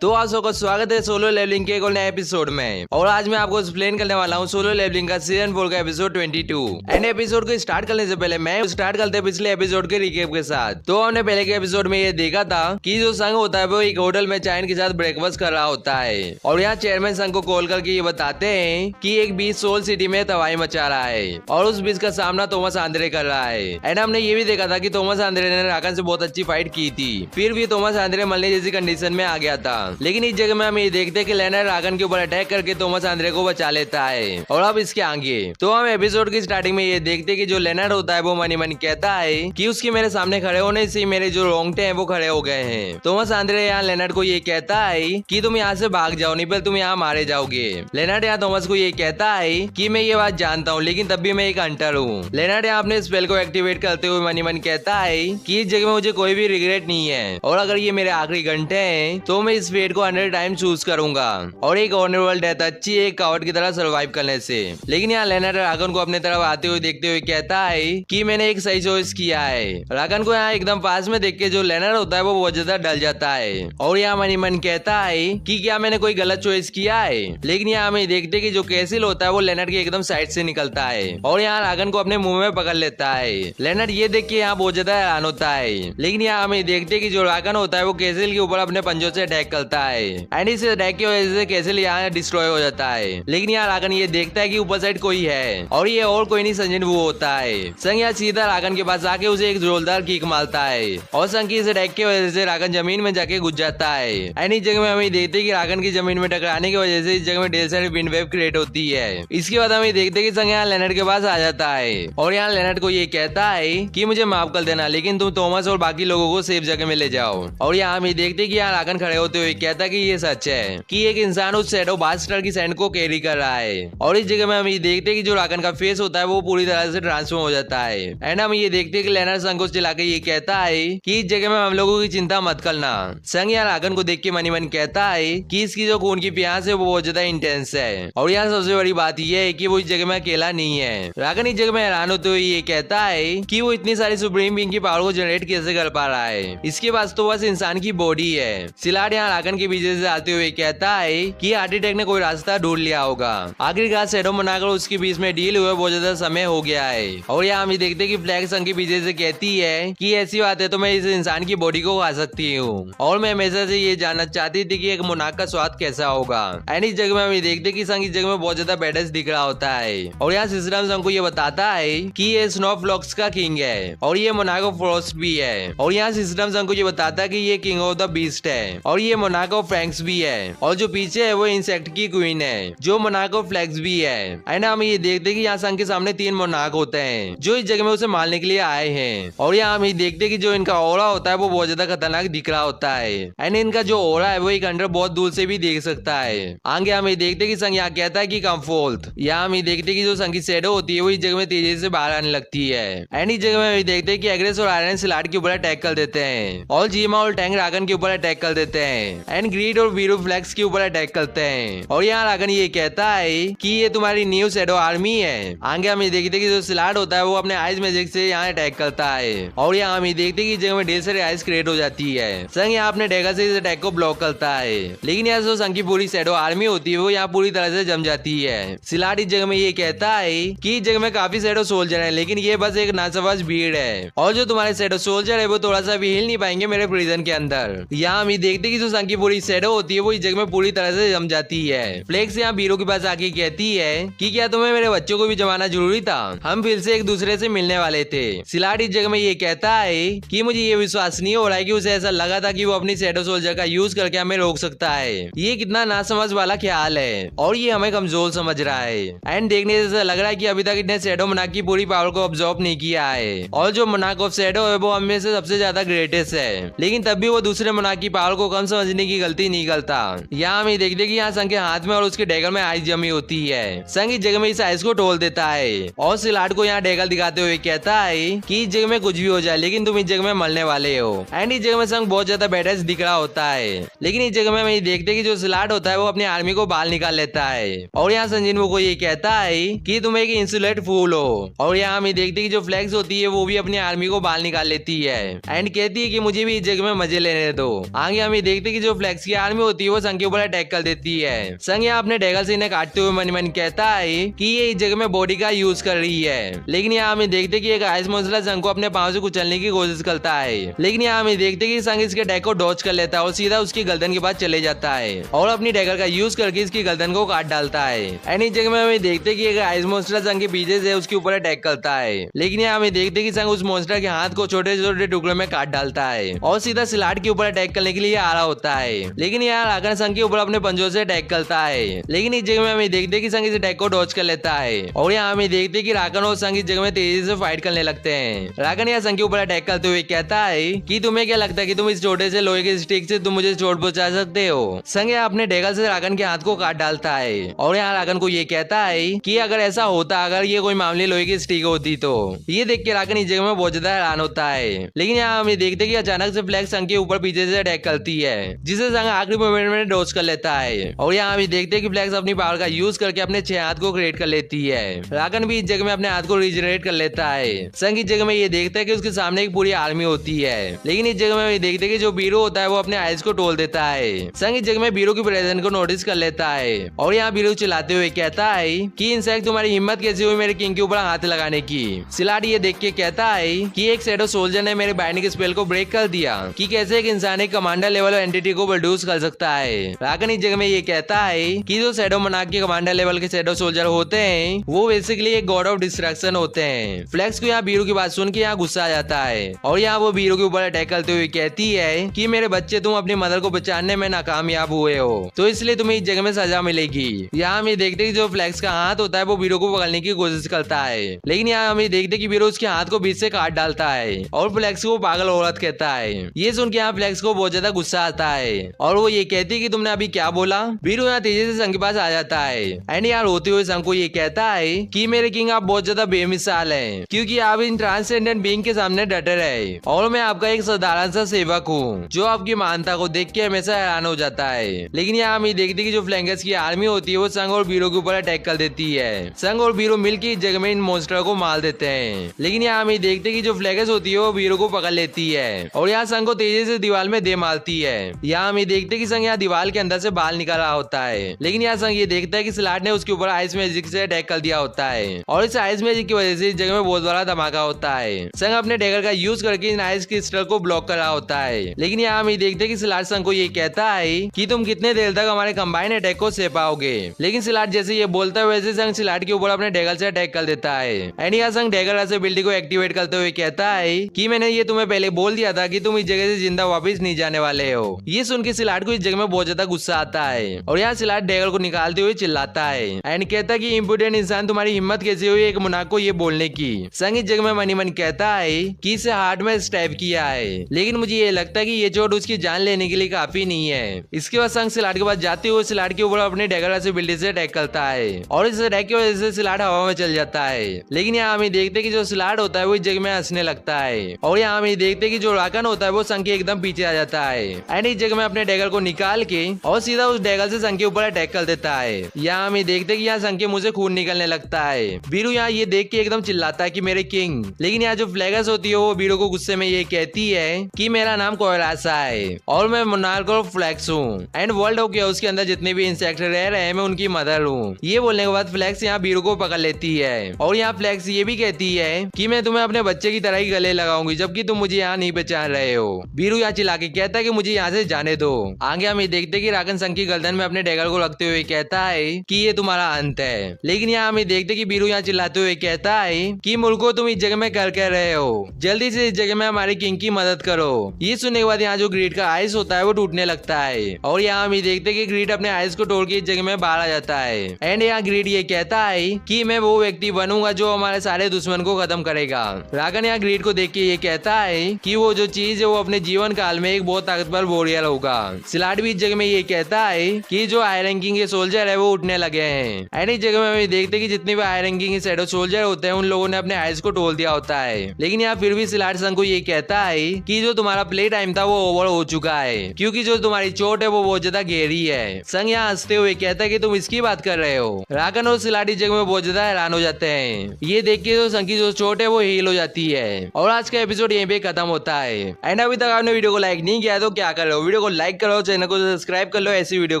तो आप सबका स्वागत है सोलो लेवलिंग के एक और नए एपिसोड में। और आज मैं आपको एक्सप्लेन करने वाला हूँ सोलो लेवलिंग का सीजन 4 का एपिसोड 22। एंड एपिसोड को स्टार्ट करने से पहले मैं स्टार्ट करते हैं पिछले एपिसोड के रिकेप के साथ। तो हमने पहले के एपिसोड में ये देखा था कि जो संघ होता है वो एक होटल में चाइन के साथ ब्रेकफास्ट कर रहा होता है और यहाँ चेयरमैन संघ को कॉल करके ये बताते हैं कि एक बीच सोल सिटी में तबाही मचा रहा है और उस बीच का सामना थॉमस आंद्रे कर रहा है। एंड हमने ये भी देखा था कि थॉमस आंद्रे ने रागन से बहुत अच्छी फाइट की थी, फिर भी थॉमस आंद्रे मरने जैसी कंडीशन में आ गया था। लेकिन इस जगह में हम ये देखते हैं कि लेनर रागन के ऊपर अटैक करके थॉमस आंद्रे को बचा लेता है। और अब इसके आगे तो हम एपिसोड की स्टार्टिंग में ये देखते हैं कि जो लेनर होता है वो मनी मन कहता है कि उसके मेरे सामने खड़े होने से मेरे जो रोंगटे हैं वो खड़े हो गए हैं। थॉमस आंद्रे यहाँ लेनर को ये कहता है कि तुम यहाँ से भाग जाओ, नहीं पर तुम यहाँ मारे जाओगे। लेनर यहाँ थॉमस को ये कहता है कि मैं ये बात जानता हूँ, लेकिन तब भी मैं एक हंटर हूँ। लेनर यहाँ अपने स्पेल को एक्टिवेट करते हुए मनी मन कहता है कि इस जगह में मुझे कोई भी रिग्रेट नहीं है और अगर ये मेरे आखिरी घंटे हैं तो मैं इस फेट को 100 टाइम चूज करूंगा और एक ऑनरेबल डेथ अच्छी एक कावर्ड की तरह सर्वाइव करने से। लेकिन यहाँ लेनर रागन को अपने तरफ आते हुए देखते हुए कहता है कि मैंने एक सही चॉइस किया है। रागन को यहाँ एकदम पास में देख के जो लेनर होता है वो बहुत ज्यादा डल जाता है और यहाँ मनी मन कहता है कि क्या मैंने कोई गलत चॉइस किया है। लेकिन यहाँ हमें देखते कि जो कैसिल होता है वो लेनर के एकदम साइड से निकलता है और यहाँ रागन को अपने मुंह में पकड़ लेता है। लेनर ये देख के यहाँ बहुत ज्यादा हैरान होता है। लेकिन यहाँ हमें देखते कि जो रागन होता है वो कैसिल के ऊपर अपने पंजों से अटैक करता है एंड इस अटैक की वजह से कैसिल यहाँ डिस्ट्रॉय हो जाता है। लेकिन यहाँ रागन ये देखता है कि ऊपर साइड कोई है और ये और कोई नहीं संजन वो होता है। संग यहाँ सीधा रागन के पास आके उसे एक जोरदार किक मारता है और संग की इस अटैक की वजह से रागन जमीन में जाके घुस जाता है। एंड इस जगह में हमें देखते हैं कि रागन की जमीन में टकराने की वजह से इस जगह में ढेर सारी विंड वेव क्रिएट होती है। इसके बाद हमें देखते हैं कि संग यहाँ लेनर के पास आ जाता है और यहाँ लेनर को ये कहता है कि मुझे माफ कर देना, लेकिन तुम थॉमस और बाकी लोगों को सेफ जगह में ले जाओ। और यहाँ हमें देखते हैं कि यहाँ रागन खड़े होते हुए कहता है कि ये सच है कि एक इंसान उस शैडो बास्टर की सैंड को कैरी कर रहा है। और इस जगह में हम ये देखते हैं कि जो रागन का फेस होता है वो पूरी तरह से ट्रांसफॉर्म हो जाता है। एंड हम ये देखते हैं कि लेनर संग को चिल्ला के ये कहता है कि इस जगह में हम लोगों की चिंता मत करना। संग यहाँ रागन को देख के मनी मन कहता है कि इसकी जो खून की प्यास है वो बहुत ज्यादा इंटेंस है और यहाँ सबसे बड़ी बात यह है कि वो इस जगह में अकेला नहीं है। रागन इस जगह में हैरान होते हुए ये कहता है कि वो इतनी सारी सुप्रीम बीइंग की पावर को जनरेट कैसे कर पा रहा है, इसके पास तो बस इंसान की बॉडी है। सिलाड यहाँ रागन के पीछे से आते हुए कहता है कि हार्ट अटैक ने कोई रास्ता ढूंढ लिया होगा, आखिरकार शैडो बनाकर उसके बीच में डील हुए बहुत ज्यादा समय हो गया है। और यहाँ हम देखते हैं कि फ्लैग संग के पीछे से कहती है कि ऐसी बात है तो मैं इस इंसान की बॉडी को खा सकती हूँ और मैं हमेशा से ये जानना चाहती थी कि एक मोनाक का स्वाद कैसा होगा। एंड इस जगह में हम देखते हैं कि संग इस जगह में बहुत ज्यादा बैडेस दिख रहा होता है और यहाँ सिस्टम संग को ये बताता है कि ये स्नो फ्लॉक्स का किंग है और ये मोनाक ऑफ फ्रॉस्ट भी है। और यहाँ सिस्टम संग को ये बताता है कि ये किंग ऑफ द बीस्ट है और ये मोनाक ऑफ फ्रैंक्स भी है और जो पीछे है वो इंसेक्ट की क्वीन है जो मोनाक ऑफ फ्लैक्स भी है। एंड हम ये देखते हैं कि यहाँ संग के सामने 3 मोनाक होते हैं जो इस जगह में उसे मारने के लिए आए हैं। और यहाँ हम ये देखते हैं कि जो इनका ओरा होता है वो बहुत ज्यादा खतरनाक दिख रहा होता है एंड इनका जो ओरा है वो एक अंडर बहुत दूर से भी देख सकता है। आगे हम ये देखते हैं कि संग यहाँ कहता है कि कम फोर्थ। यहाँ हम ये देखते हैं कि जो संग की शैडो होती है वो इस जगह में तेजी से बाहर आने लगती है। एंड इस जगह में हम देखते हैं कि एग्रेस और आयरन सिलाड के ऊपर अटैक कर देते हैं और जीमा और टैंक रागन के ऊपर अटैक कर देते हैं एंड ग्रीड और वीरू फ्लैक्स के ऊपर अटैक करते हैं। और यहाँ रागन ये कहता है कि ये तुम्हारी न्यू शैडो आर्मी है। आगे हम ये देखते हैं कि जो सिलाड होता है वो अपने आइज मैजिक से यहाँ अटैक करता है और यहाँ हम ये देखते हैं कि जगह में ढेर सारी आइस क्रिएट हो जाती है। संग यहाँ अपने डैगर से इस अटैक को ब्लॉक करता है लेकिन यहाँ जो संग की पूरी शैडो आर्मी होती है वो यहाँ पूरी तरह से जम जाती है। सिलाड इस जगह में ये कहता है कि इस जगह में काफी शैडो सोल्जर है लेकिन ये बस एक नासवाज भीड़ है और जो तुम्हारे शैडो सोल्जर है वो थोड़ा सा भी हिल नहीं पाएंगे मेरे प्रिजन के अंदर। यहाँ हम ये देखते हैं कि जो संग की पूरी शैडो होती है वो इस जगह में पूरी तरह से जम जाती है। फ्लेक्स यहाँ बीरो के पास आके कहती है कि क्या तुम्हें मेरे बच्चों को भी जमाना जरूरी था, हम फिर से एक दूसरे से मिलने वाले थे। सिलाड इस जगह में ये कहता है कि मुझे ये विश्वास नहीं हो रहा है कि उसे ऐसा लगा था कि वो अपनी शैडो सोल्जर का यूज करके हमें रोक सकता है। ये कितना नासमझ वाला ख्याल है और ये हमें कमजोर समझ रहा है। एंड देखने से ऐसा लग रहा है कि अभी तक इसने शैडो मोनाक की पूरी पावर को ऑब्जॉर्व नहीं किया है और जो मोनाक ऑफ शैडो है वो हम में से सबसे ज्यादा ग्रेटेस्ट है, लेकिन तब भी वो दूसरे मोनाक की पावर को कम समझने इतनी की गलती नहीं करता। यहाँ हम देखते कि यहाँ संग के हाथ में और उसके डैगर में आइस जमी होती है। संग इस जगह में इस आइस को तोड़ देता है और सिलाट को यहाँ डैगर दिखाते हुए कहता है कि इस जगह में कुछ भी हो जाए लेकिन तुम इस जगह में मरने वाले हो। एंड इस जगह में संग बहुत ज्यादा बैटर्स दिख रहा होता है, लेकिन इस जगह में हम देखते कि जो सिलाट होता है वो अपनी आर्मी को बाहर निकाल लेता है और यहाँ संजीन को ये कहता है कि तुम एक इंसुलेट फूल हो। और यहाँ हम देखते कि जो फ्लैक्स होती है वो भी अपनी आर्मी को बाहर निकाल लेती है एंड कहती है कि मुझे भी इस जगह में मजे लेने दो। आगे हम देखते कि जो फ्लैक्स की आर्मी होती है वो संग के ऊपर अटैक कर देती है। संग यहाँ अपने डैगर से इन्हें काटते हुए मन मन कहता है कि ये इस जगह में बॉडी का यूज कर रही है, लेकिन यहाँ हमें देखते कि एक आइस मॉन्स्टर संग को अपने पांव से कुचलने की कोशिश करता है, लेकिन यहाँ हमें देखते कि संग इसके अटैक को डॉज कर लेता है और सीधा उसकी गर्दन के पास चले जाता है और अपनी डैगर का यूज करके इसकी गर्दन को काट डालता है। एंड इस जगह में हमें देखते कि एक आइस मॉन्स्टर संग के पीछे से उसके ऊपर अटैक करता है, लेकिन यहाँ हमें देखते कि संग उस मॉन्स्टर के हाथ को छोटे छोटे टुकड़ों में काट डालता है और सीधा सिलाट के ऊपर अटैक करने के लिए आ रहा होता है, लेकिन यहाँ राकन संग के ऊपर अपने पंजों से अटैक करता है, लेकिन इस जगह में हमें देखते कि संग इस अटैक को डॉज कर लेता है और यहाँ हमें देखते कि राकन और संग इस जगह में तेजी से फाइट करने लगते हैं। राकन यहाँ संग के ऊपर अटैक करते हुए कहता है कि तुम्हें क्या लगता है कि तुम इस छोटे से लोहे के स्टिक से तुम मुझे चोट पहुंचा सकते हो। संग यहाँ अपने डैगर से राकन के हाथ को काट डालता है और यहाँ राकन को ये कहता है कि अगर ऐसा होता, अगर ये कोई मामले लोहे की स्टिक होती तो। ये देख के राकन इस जगह में बहुत ज्यादा हैरान होता है, लेकिन यहाँ हमें देखते कि अचानक से फ्लैक्स संग के ऊपर पीछे से अटैक करती है जिसे संग आखिरी मोमेंट में डॉज कर लेता है और यहाँ हम देखते हैं कि फ्लैक्स अपनी पावर का यूज करके अपने 6 हाथ को क्रिएट कर लेती है। राकन भी इस जगह में अपने हाथ को रिजनरेट कर लेता है। संग इस जगह में ये देखता है कि उसके सामने एक पूरी आर्मी होती है, लेकिन इस जगह में देखते हैं कि जो बीरो होता है वो अपने आइस को तोड़ देता है। संग इस जगह में बीरो की प्रेजेंस को नोटिस कर लेता है और यहाँ बीरो चिल्लाते हुए कहता है कि इंसेक्ट तुम्हारी हिम्मत कैसी हुई मेरे किंग के ऊपर हाथ लगाने की। सिलाट ये देख के कहता है कि एक शैडो सोल्जर ने मेरे बाइंडिंग स्पेल को ब्रेक कर दिया कि कैसे एक इंसान एक कमांडर लेवल एंटिटी को प्रोड्यूस कर सकता है। राकन इस जगह में ये कहता है कि जो शैडो मनाक के कमांडर लेवल के शैडो सोल्जर होते हैं वो बेसिकली एक गॉड ऑफ डिस्ट्रक्शन होते हैं। फ्लैक्स को यहाँ बीरो की बात सुन के यहाँ गुस्सा आ जाता है और यहाँ वो बीरो के ऊपर अटैक करते हुए कहती है कि मेरे बच्चे तुम अपनी मदर को बचाने में नाकामयाब हुए हो तो इसलिए तुम्हें इस जगह में सजा मिलेगी। यहाँ हम देखते कि जो फ्लैक्स का हाथ होता है वो बीरो को पकड़ने की कोशिश करता है, लेकिन यहाँ हम देखते कि बीरो उसके हाथ को बीच से काट डालता है और फ्लैक्स को पागल औरत कहता है। ये सुन के यहाँ फ्लैक्स को बहुत ज्यादा गुस्सा आता है और वो ये कहती है कि तुमने अभी क्या बोला। बीरो यहाँ तेजी से संग के पास आ जाता है एंड यहाँ रोते हुए संग को ये कहता है कि मेरे किंग आप बहुत ज्यादा बेमिसाल हैं क्योंकि आप इन ट्रांससेंडेंट बीइंग के सामने डटे रहे और मैं आपका एक साधारण सा सेवक हूँ जो आपकी मानता को देख के हमेशा हैरान हो जाता है। लेकिन यहाँ हम देखते कि जो फ्लैंकर्स की आर्मी होती है वो संग और बीरो के ऊपर अटैक कर देती है। संग और बीरो मिलकर इस जगह में इन मॉन्स्टर को मार देते हैं, लेकिन यहाँ हम देखते कि जो फ्लैगर्स होती है वो बीरो को पकड़ लेती है और यहाँ संग को तेजी से दीवार में दे मारती है। यहाँ हम देखते कि संग यहाँ दीवार के अंदर से बाहर निकल रहा होता है, लेकिन यहाँ संग ये देखता है कि सिलाट ने उसके ऊपर आइस मैजिक से अटैक कर दिया होता है और इस आइस मैजिक की वजह से इस जगह में बहुत बड़ा धमाका होता है। संग अपने डैगर का यूज करके इन आइस क्रिस्टल को ब्लॉक कर रहा होता है, लेकिन यहाँ हम देखते कि सिलाट संग को ये कहता है कि तुम कितने देर तक हमारे कंबाइन अटैक को सह पाओगे। लेकिन सिलाट जैसे ये बोलता है वैसे संग सिलाट के ऊपर अपने डैगर से अटैक कर देता है एंड यहाँ संग डैगर एबिलिटी को एक्टिवेट करते हुए कहता है कि मैंने ये तुम्हें पहले बोल दिया था कि तुम इस जगह से जिंदा वापस नहीं जाने वाले हो। ये सुन के सिलाट को इस जगह में बहुत ज्यादा गुस्सा आता है और यहाँ सिलाट डैगर को निकालते हुए चिल्लाता है एंड कहता है कि इम्पोर्टेंट इंसान तुम्हारी हिम्मत कैसे हुई एक मुनाक को ये बोलने की। संग इस जगह में मनी मन कहता है कि इसे हार्ट में स्टैब किया है, लेकिन मुझे ये लगता है कि ये चोट उसकी जान लेने के लिए काफी नहीं है। इसके बाद संग सिलाट के पास जाते हुए सिलाट के ऊपर अपने डैगर एबिलिटी से अटैक करता है और इस अटैक की वजह से सिलाट हवा में चल जाता है। लेकिन यहाँ हमें देखते हैं कि जो सिलाट होता है वो इस जगह में हंसने लगता है और यहाँ हमें देखते हैं कि जो राकन होता है वो संग के एकदम पीछे आ जाता है एंड इस जगह में अपने डैगर को निकाल के और सीधा उस डैगर से संग के ऊपर अटैक कर देता है। यहाँ हमें देखते हैं कि यहाँ संग के मुंह से खून निकलने लगता है। बीरू यहाँ ये देख के एकदम चिल्लाता है कि मेरे किंग। लेकिन यहाँ जो फ्लैगर्स होती है वो बीरू को गुस्से में ये कहती है कि मेरा नाम कोयलासा है और मैं मोनार्क ऑफ फ्लैक्स हूँ एंड वर्ल्ड ऑफ केओस के अंदर जितने भी इंसेक्ट रह रहे हैं मैं उनकी मदर हूँ। ये बोलने के बाद फ्लैक्स यहाँ बीरू को पकड़ लेती है और यहाँ फ्लैक्स ये भी कहती है कि मैं तुम्हें अपने बच्चे की तरह ही गले लगाऊंगी जबकि तुम मुझे यहाँ नहीं पहचान रहे हो। बीरू यहाँ चिल्ला के कहता है कि मुझे यहाँ से जाने दो। आगे हम ये देखते कि राकन संग की गर्दन में अपने डैगर को रखते हुए कहता है कि ये तुम्हारा अंत है। लेकिन यहाँ हम देखते कि बीरू यहाँ चिल्लाते हुए कहता है कि मुल्को तुम इस जगह में कर रहे हो, जल्दी से इस जगह में हमारे किंग की मदद करो। ये सुनने के बाद यहाँ जो ग्रीड का आइस होता है वो टूटने लगता है और यहाँ हम देखते कि ग्रीड अपने आइस को तोड़ के इस जगह में बाहर आ जाता है एंड यहाँ ग्रीड ये कहता है कि मैं वो व्यक्ति बनूंगा जो हमारे सारे दुश्मन को खत्म करेगा। राकन यहाँ ग्रीड को देख के ये कहता है कि वो जो चीज है वो अपने जीवन काल में एक बहुत ताकतवर वॉरियर होगा। सिलाट भी इस जगह में ये कहता है कि जो हाई रैंकिंग के सोल्जर है वो उठने लगे हैं। एंड इस जगह में देखते हैं कि जितने भी हाई रैंकिंग के शैडो सोल्जर होते हैं उन लोगों ने अपने आइज को तोड़ दिया होता है। लेकिन यहाँ फिर भी सिलाट संग को ये कहता है कि जो तुम्हारा प्ले टाइम था वो ओवर हो चुका है, क्योंकि जो तुम्हारी चोट है वो बहुत ज्यादा गहरी है। संग यहाँ हंसते हुए कहता है कि तुम इसकी बात कर रहे हो। रागन और सिलाट इस जगह में बहुत ज्यादा हैरान हो जाते हैं। ये देख के जो संग की जो चोट है वो हील हो जाती है। और आज का एपिसोड यहीं पे खत्म होता है। एंड अभी तक आपने वीडियो को लाइक नहीं किया तो क्या कर रहे हो, वीडियो को लाइक करो, चैनल को सब्सक्राइब कर लो ऐसी वीडियो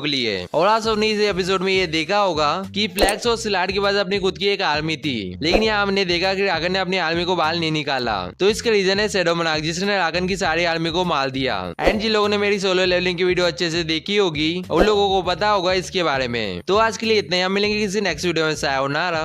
के लिए। और आज सबने इस एपिसोड में ये देखा होगा कि फ्लैक्स और सिलाट के पास अपनी खुद की एक आर्मी थी, लेकिन यहाँ हमने देखा कि रागन ने अपनी आर्मी को बाहर नहीं निकाला। तो इसका रीजन है शैडो मोनार्क, जिसने रागन की सारी आर्मी को मार दिया। एंड जिन लोगों ने मेरी सोलो लेवलिंग की वीडियो अच्छे से देखी होगी उन लोगों को पता होगा इसके बारे में। तो आज के लिए इतना ही, हम मिलेंगे किसी नेक्स्ट वीडियो में। सायोनारा।